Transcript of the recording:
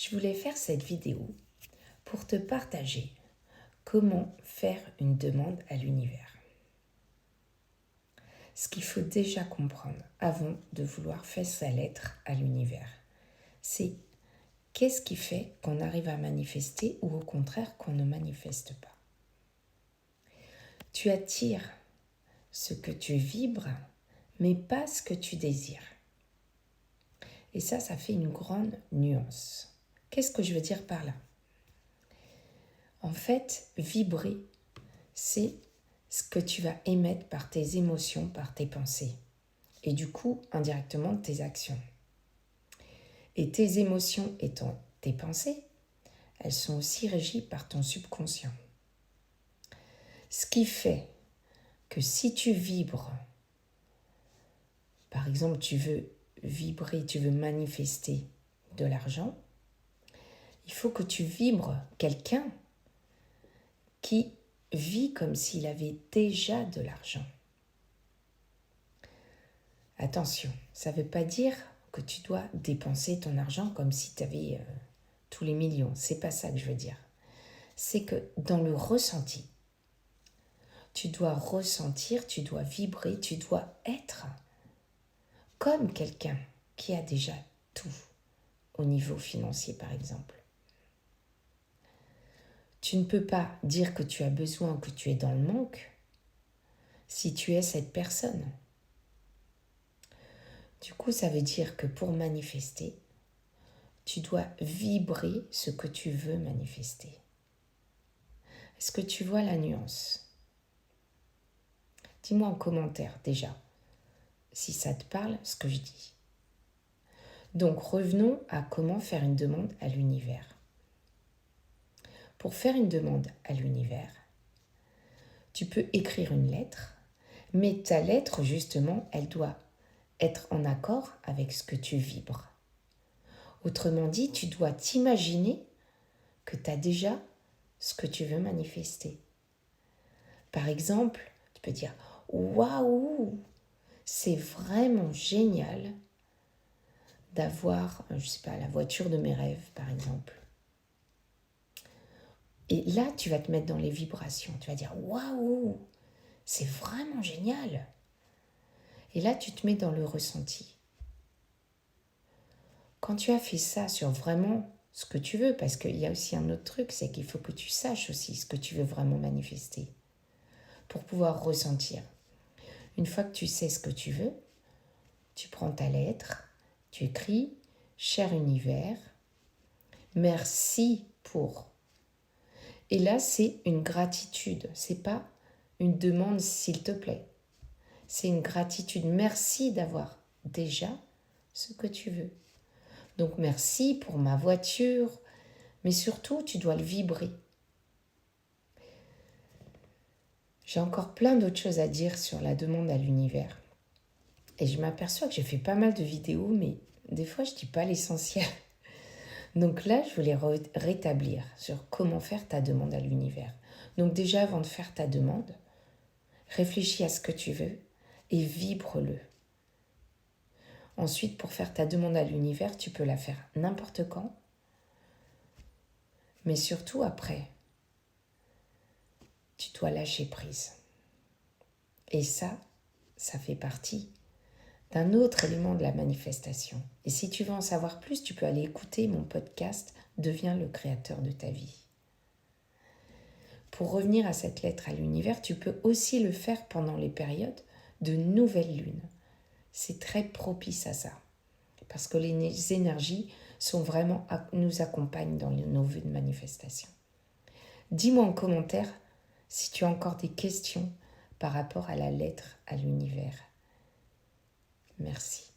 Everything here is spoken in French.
Je voulais faire cette vidéo pour te partager comment faire une demande à l'univers. Ce qu'il faut déjà comprendre avant de vouloir faire sa lettre à l'univers, c'est qu'est-ce qui fait qu'on arrive à manifester ou au contraire qu'on ne manifeste pas. Tu attires ce que tu vibres, mais pas ce que tu désires. Et ça fait une grande nuance. Qu'est-ce que je veux dire par là ? En fait, vibrer, c'est ce que tu vas émettre par tes émotions, par tes pensées. Et du coup, indirectement, tes actions. Et tes émotions étant tes pensées, elles sont aussi régies par ton subconscient. Ce qui fait que si tu vibres, par exemple, tu veux vibrer, tu veux manifester de l'argent, il faut que tu vibres quelqu'un qui vit comme s'il avait déjà de l'argent. Attention, ça ne veut pas dire que tu dois dépenser ton argent comme si tu avais tous les millions. C'est pas ça que je veux dire. C'est que dans le ressenti, tu dois ressentir, tu dois vibrer, tu dois être comme quelqu'un qui a déjà tout au niveau financier, par exemple. Tu ne peux pas dire que tu as besoin, que tu es dans le manque, si tu es cette personne. Du coup, ça veut dire que pour manifester, tu dois vibrer ce que tu veux manifester. Est-ce que tu vois la nuance ? Dis-moi en commentaire déjà, si ça te parle, ce que je dis. Donc, revenons à comment faire une demande à l'univers. Pour faire une demande à l'univers, tu peux écrire une lettre, mais ta lettre, justement, elle doit être en accord avec ce que tu vibres. Autrement dit, tu dois t'imaginer que tu as déjà ce que tu veux manifester. Par exemple, tu peux dire « Waouh, c'est vraiment génial d'avoir, je sais pas, la voiture de mes rêves, par exemple. » Et là, tu vas te mettre dans les vibrations. Tu vas dire « Waouh, c'est vraiment génial !» Et là, tu te mets dans le ressenti. Quand tu as fait ça sur vraiment ce que tu veux, parce qu'il y a aussi un autre truc, c'est qu'il faut que tu saches aussi ce que tu veux vraiment manifester pour pouvoir ressentir. Une fois que tu sais ce que tu veux, tu prends ta lettre, tu écris « Cher univers, merci pour ». Et là, c'est une gratitude, c'est pas une demande « s'il te plaît ». C'est une gratitude, merci d'avoir déjà ce que tu veux. Donc merci pour ma voiture, mais surtout tu dois le vibrer. J'ai encore plein d'autres choses à dire sur la demande à l'univers. Et je m'aperçois que j'ai fait pas mal de vidéos, mais des fois je dis pas l'essentiel. Donc là, je voulais rétablir sur comment faire ta demande à l'univers. Donc déjà, avant de faire ta demande, réfléchis à ce que tu veux et vibre-le. Ensuite, pour faire ta demande à l'univers, tu peux la faire n'importe quand, mais surtout après, tu dois lâcher prise. Et ça fait partie d'un autre élément de la manifestation. Et si tu veux en savoir plus, tu peux aller écouter mon podcast « Deviens le créateur de ta vie ». Pour revenir à cette lettre à l'univers, tu peux aussi le faire pendant les périodes de nouvelle lune. C'est très propice à ça, parce que les énergies nous accompagnent dans nos vœux de manifestation. Dis-moi en commentaire si tu as encore des questions par rapport à la lettre à l'univers. Merci.